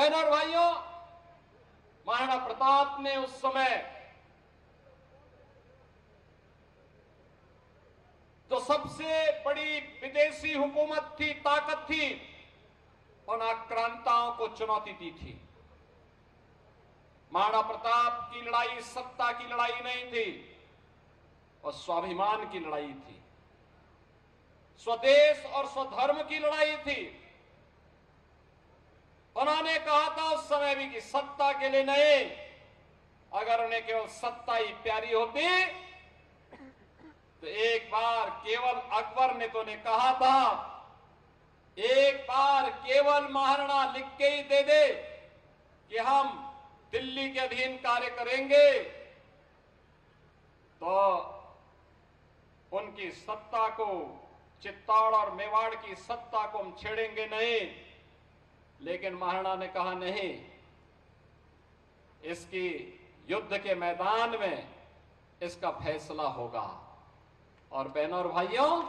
बहनों और भाइयों, महाराणा प्रताप ने उस समय जो सबसे बड़ी विदेशी हुकूमत थी, ताकत थी, उन आक्रांताओं को चुनौती दी थी। महाराणा प्रताप की लड़ाई सत्ता की लड़ाई नहीं थी और स्वाभिमान की लड़ाई थी, स्वदेश और स्वधर्म की लड़ाई थी। उन्होंने कहा था उस समय भी कि सत्ता के लिए नहीं, अगर उन्हें केवल सत्ता ही प्यारी होती तो एक बार केवल अकबर ने तो उन्हें कहा था, एक बार केवल महाराणा लिख के ही दे दे कि हम दिल्ली के अधीन कार्य करेंगे, तो उनकी सत्ता को, चित्तौड़ और मेवाड़ की सत्ता को हम छेड़ेंगे नहीं। लेकिन महाराणा ने कहा नहीं, इसकी युद्ध के मैदान में इसका फैसला होगा। और बहनों और भाइयों,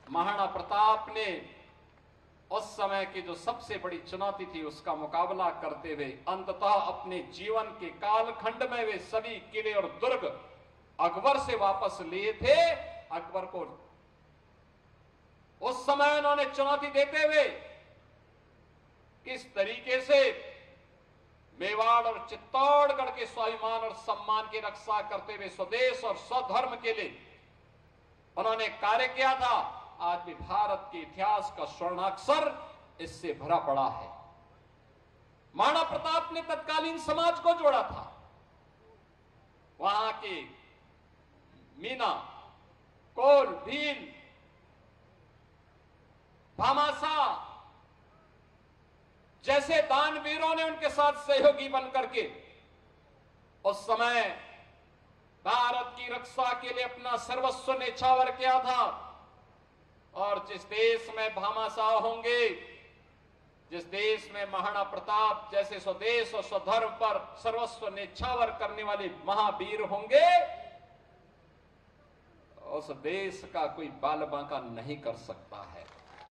महाराणा प्रताप ने उस समय की जो सबसे बड़ी चुनौती थी उसका मुकाबला करते हुए अंततः अपने जीवन के कालखंड में वे सभी किले और दुर्ग अकबर से वापस लिए थे। अकबर को उस समय उन्होंने चुनौती देते हुए किस तरीके से मेवाड़ और चित्तौड़गढ़ के स्वाभिमान और सम्मान की रक्षा करते हुए स्वदेश और स्वधर्म के लिए उन्होंने कार्य किया था, आज भी भारत के इतिहास का स्वर्णाक्षर इससे भरा पड़ा है। महाराणा प्रताप ने तत्कालीन समाज को जोड़ा था। वहां के मीना, कोल, भील, भामाशाह जैसे दानवीरों ने उनके साथ सहयोगी बनकर के उस समय भारत की रक्षा के लिए अपना सर्वस्व न्यौछावर किया था। और जिस देश में भामाशाह होंगे, जिस देश में महाराणा प्रताप जैसे स्वदेश और स्वधर्म पर सर्वस्व न्यौछावर करने वाले महावीर होंगे, उस देश का कोई बाल बांका नहीं कर सकता है।